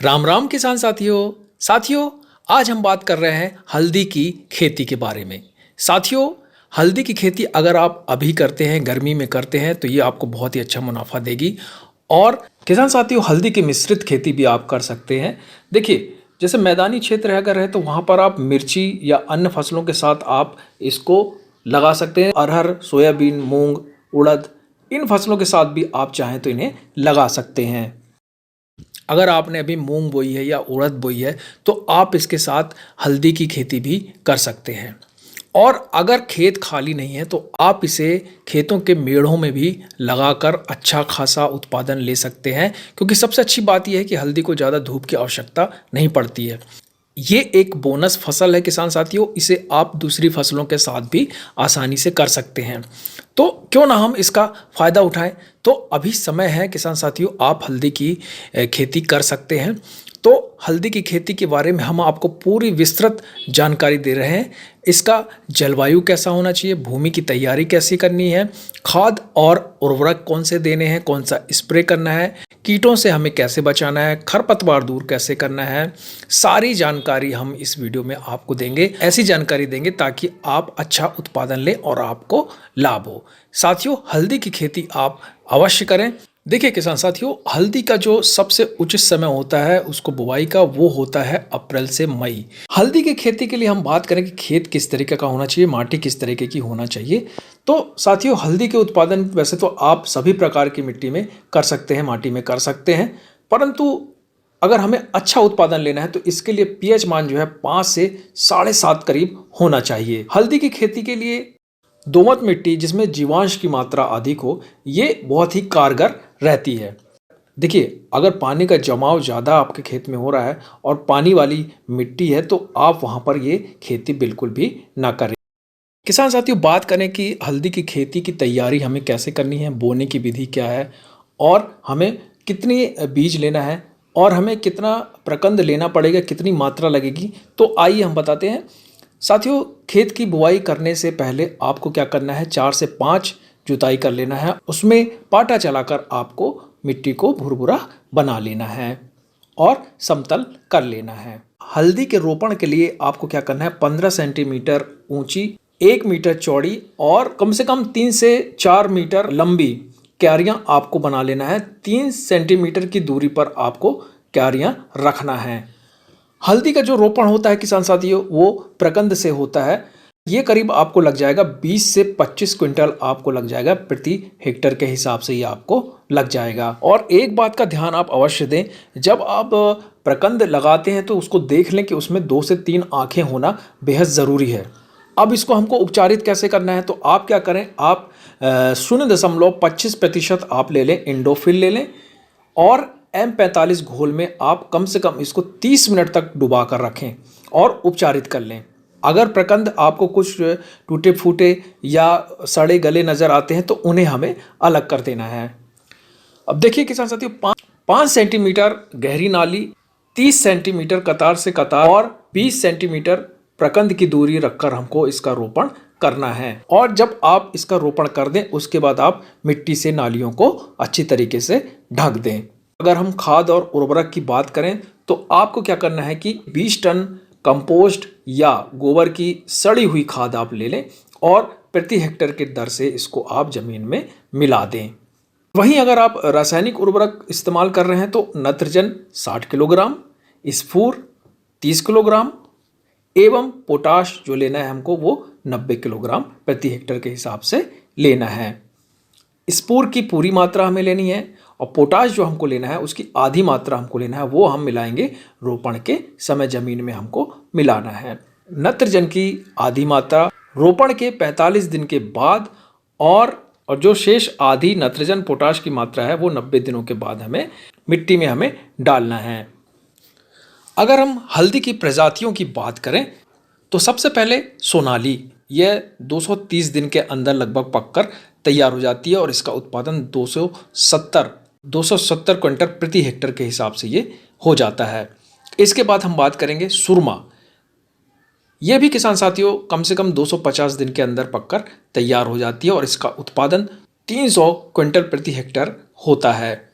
राम राम किसान साथियों आज हम बात कर रहे हैं हल्दी की खेती के बारे में। साथियों, हल्दी की खेती अगर आप अभी करते हैं, गर्मी में करते हैं, तो ये आपको बहुत ही अच्छा मुनाफा देगी। और किसान साथियों, हल्दी की मिश्रित खेती भी आप कर सकते हैं। देखिए, जैसे मैदानी क्षेत्र अगर है तो वहाँ पर आप मिर्ची या अन्य फसलों के साथ आप इसको लगा सकते हैं। अरहर, सोयाबीन, मूंग, उड़द, इन फसलों के साथ भी आप चाहें तो इन्हें लगा सकते हैं। अगर आपने अभी मूंग बोई है या उड़द बोई है तो आप इसके साथ हल्दी की खेती भी कर सकते हैं। और अगर खेत खाली नहीं है तो आप इसे खेतों के मेढ़ों में भी लगाकर अच्छा खासा उत्पादन ले सकते हैं, क्योंकि सबसे अच्छी बात यह है कि हल्दी को ज़्यादा धूप की आवश्यकता नहीं पड़ती है। ये एक बोनस फसल है किसान साथियों, इसे आप दूसरी फसलों के साथ भी आसानी से कर सकते हैं। तो क्यों ना हम इसका फ़ायदा उठाएं। तो अभी समय है किसान साथियों, आप हल्दी की खेती कर सकते हैं। तो हल्दी की खेती के बारे में हम आपको पूरी विस्तृत जानकारी दे रहे हैं। इसका जलवायु कैसा होना चाहिए, भूमि की तैयारी कैसी करनी है, खाद और उर्वरक कौन से देने हैं, कौन सा स्प्रे करना है, कीटों से हमें कैसे बचाना है, खरपतवार दूर कैसे करना है, सारी जानकारी हम इस वीडियो में आपको देंगे। ऐसी जानकारी देंगे ताकि आप अच्छा उत्पादन लें और आपको लाभ हो। साथियों, हल्दी की खेती आप अवश्य करें। देखिए किसान साथियों, हल्दी का जो सबसे उचित समय होता है उसको बुवाई का, वो होता है अप्रैल से मई। हल्दी की खेती के लिए हम बात करें कि खेत किस तरीके का होना चाहिए, माटी किस तरीके की होना चाहिए। तो साथियों, हल्दी के उत्पादन वैसे तो आप सभी प्रकार की मिट्टी में कर सकते हैं, माटी में कर सकते हैं, परंतु अगर हमें अच्छा उत्पादन लेना है तो इसके लिए पीएच मान जो है 5 से 7.5 करीब होना चाहिए। हल्दी की खेती के लिए दोमट मिट्टी जिसमें जीवांश की मात्रा अधिक हो, ये बहुत ही कारगर रहती है। देखिए, अगर पानी का जमाव ज़्यादा आपके खेत में हो रहा है और पानी वाली मिट्टी है तो आप वहाँ पर ये खेती बिल्कुल भी ना करें। किसान साथियों, बात करें कि हल्दी की खेती की तैयारी हमें कैसे करनी है, बोने की विधि क्या है, और हमें कितनी बीज लेना है, और हमें कितना प्रकंद लेना पड़ेगा, कितनी मात्रा लगेगी, तो आइए हम बताते हैं। साथियों, खेत की बुआई करने से पहले आपको क्या करना है, 4 से 5 जुताई कर लेना है। उसमें पाटा चलाकर आपको मिट्टी को भुरभुरा बना लेना है और समतल कर लेना है। हल्दी के रोपण के लिए आपको क्या करना है, 15 सेंटीमीटर ऊंची, 1 मीटर चौड़ी और कम से कम 3 से 4 मीटर लंबी क्यारियां आपको बना लेना है। 3 सेंटीमीटर की दूरी पर आपको क्यारियां रखना है। हल्दी का जो रोपण होता है किसान साथियों, वो प्रकंद से होता है। ये करीब आपको लग जाएगा 20 से 25 क्विंटल आपको लग जाएगा, प्रति हेक्टर के हिसाब से ये आपको लग जाएगा। और एक बात का ध्यान आप अवश्य दें, जब आप प्रकंद लगाते हैं तो उसको देख लें कि उसमें 2 से 3 आंखें होना बेहद ज़रूरी है। अब इसको हमको उपचारित कैसे करना है, तो आप क्या करें, आप 0.25% आप ले लें, इंडोफिल ले लें, और M45 घोल में आप कम से कम इसको 30 मिनट तक डुबा कर रखें और उपचारित कर लें। अगर प्रकंद आपको कुछ टूटे फूटे या सड़े गले नज़र आते हैं तो उन्हें हमें अलग कर देना है। अब देखिए किसान साथियों, 5 सेंटीमीटर गहरी नाली, 30 सेंटीमीटर कतार से कतार और 20 सेंटीमीटर प्रकंद की दूरी रखकर हमको इसका रोपण करना है। और जब आप इसका रोपण कर दें उसके बाद आप मिट्टी से नालियों को अच्छी तरीके से ढक दें। अगर हम खाद और उर्वरक की बात करें तो आपको क्या करना है कि 20 टन कंपोस्ट या गोबर की सड़ी हुई खाद आप ले लें और प्रति हेक्टेयर के दर से इसको आप जमीन में मिला दें। वहीं अगर आप रासायनिक उर्वरक इस्तेमाल कर रहे हैं तो नत्रजन 60 किलोग्राम, स्फूर 30 किलोग्राम एवं पोटाश जो लेना है हमको वो 90 किलोग्राम प्रति हेक्टेयर के हिसाब से लेना है। स्फूर की पूरी मात्रा हमें लेनी है और पोटाश जो हमको लेना है उसकी आधी मात्रा हमको लेना है, वो हम मिलाएंगे रोपण के समय जमीन में हमको मिलाना है। नत्रजन की आधी मात्रा रोपण के 45 दिन के बाद, और जो शेष आधी नत्रजन पोटाश की मात्रा है वो 90 दिनों के बाद हमें मिट्टी में हमें डालना है। अगर हम हल्दी की प्रजातियों की बात करें तो सबसे पहले सोनाली, यह 230 दिन के अंदर लगभग पककर तैयार हो जाती है और इसका उत्पादन 270 क्विंटल प्रति हेक्टर के हिसाब से ये हो जाता है। इसके बाद हम बात करेंगे सुरमा। यह भी किसान साथियों कम से कम 250 दिन के अंदर पककर तैयार हो जाती है और इसका उत्पादन 300 क्विंटल प्रति हेक्टर होता है।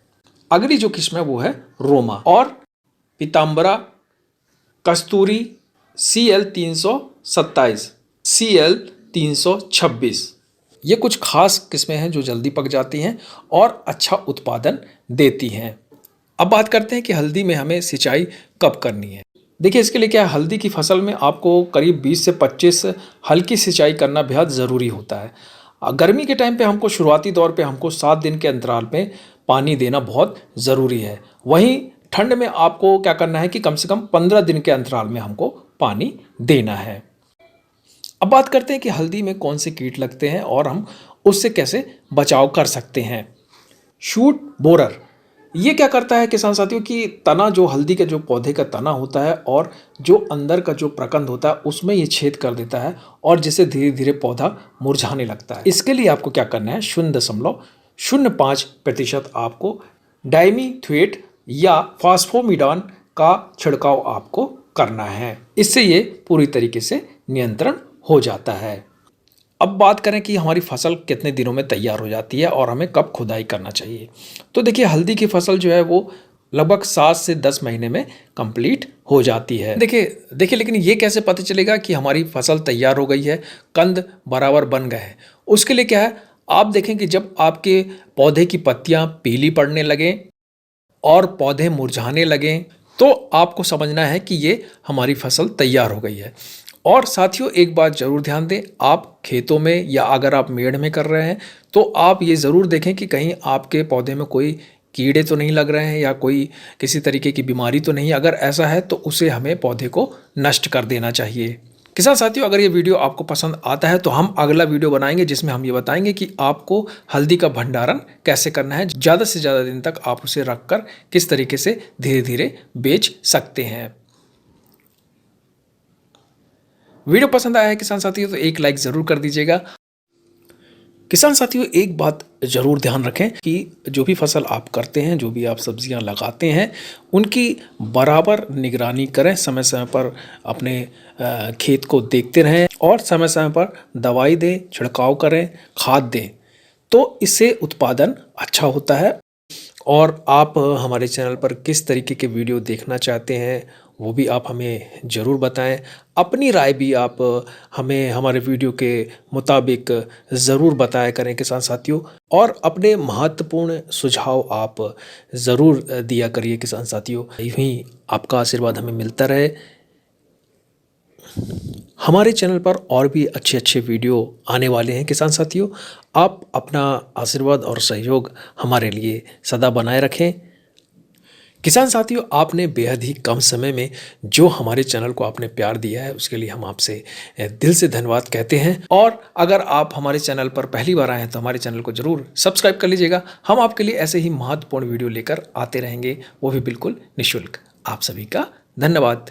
अगली जो किस्म है वो है रोमा, और पीताम्बरा, कस्तूरी, CL327, CL326। ये कुछ खास किस्में हैं जो जल्दी पक जाती हैं और अच्छा उत्पादन देती हैं। अब बात करते हैं कि हल्दी में हमें सिंचाई कब करनी है। देखिए, इसके लिए क्या है, हल्दी की फसल में आपको करीब 20 से 25 हल्की सिंचाई करना बेहद ज़रूरी होता है। गर्मी के टाइम पे हमको शुरुआती दौर पे हमको 7 दिन के अंतराल में पानी देना बहुत ज़रूरी है। वहीं ठंड में आपको क्या करना है कि कम से कम 15 दिन के अंतराल में हमको पानी देना है। अब बात करते हैं कि हल्दी में कौन से कीट लगते हैं और हम उससे कैसे बचाव कर सकते हैं। शूट बोरर ये क्या करता है किसान साथियों कि तना, जो हल्दी के जो पौधे का तना होता है और जो अंदर का जो प्रकंद होता है उसमें ये छेद कर देता है और जिससे धीरे धीरे पौधा मुरझाने लगता है। इसके लिए आपको क्या करना है, 0.05% आपको डाइमिथोएट या फास्फोमिडान का छिड़काव आपको करना है। इससे ये पूरी तरीके से नियंत्रण हो जाता है। अब बात करें कि हमारी फसल कितने दिनों में तैयार हो जाती है और हमें कब खुदाई करना चाहिए। तो देखिए, हल्दी की फसल जो है वो लगभग 7 से 10 महीने में कंप्लीट हो जाती है। देखिए लेकिन ये कैसे पता चलेगा कि हमारी फसल तैयार हो गई है, कंद बराबर बन गए हैं। उसके लिए क्या है, आप देखें कि जब आपके पौधे की पत्तियां पीली पड़ने लगें और पौधे मुरझाने लगें तो आपको समझना है कि ये हमारी फसल तैयार हो गई है। और साथियों, एक बात ज़रूर ध्यान दें, आप खेतों में या अगर आप मेड़ में कर रहे हैं तो आप ये ज़रूर देखें कि कहीं आपके पौधे में कोई कीड़े तो नहीं लग रहे हैं या कोई किसी तरीके की बीमारी तो नहीं। अगर ऐसा है तो उसे हमें पौधे को नष्ट कर देना चाहिए। किसान साथियों, अगर ये वीडियो आपको पसंद आता है तो हम अगला वीडियो बनाएंगे जिसमें हम ये बताएंगे कि आपको हल्दी का भंडारण कैसे करना है, ज़्यादा से ज़्यादा दिन तक आप उसे रखकर किस तरीके से धीरे धीरे बेच सकते हैं। वीडियो पसंद आया है किसान साथियों तो एक लाइक ज़रूर कर दीजिएगा। किसान साथियों, एक बात ज़रूर ध्यान रखें कि जो भी फसल आप करते हैं, जो भी आप सब्जियां लगाते हैं, उनकी बराबर निगरानी करें। समय समय पर अपने खेत को देखते रहें और समय समय पर दवाई दें, छिड़काव करें, खाद दें, तो इससे उत्पादन अच्छा होता है। और आप हमारे चैनल पर किस तरीके के वीडियो देखना चाहते हैं वो भी आप हमें ज़रूर बताएं। अपनी राय भी आप हमें हमारे वीडियो के मुताबिक ज़रूर बताया करें किसान साथियों, और अपने महत्वपूर्ण सुझाव आप ज़रूर दिया करिए किसान साथियों। यूं ही आपका आशीर्वाद हमें मिलता रहे। हमारे चैनल पर और भी अच्छे अच्छे वीडियो आने वाले हैं किसान साथियों। आप अपना आशीर्वाद और सहयोग हमारे लिए सदा बनाए रखें। किसान साथियों, आपने बेहद ही कम समय में जो हमारे चैनल को आपने प्यार दिया है उसके लिए हम आपसे दिल से धन्यवाद कहते हैं। और अगर आप हमारे चैनल पर पहली बार आए हैं तो हमारे चैनल को ज़रूर सब्सक्राइब कर लीजिएगा। हम आपके लिए ऐसे ही महत्वपूर्ण वीडियो लेकर आते रहेंगे, वो भी बिल्कुल निःशुल्क। आप सभी का धन्यवाद।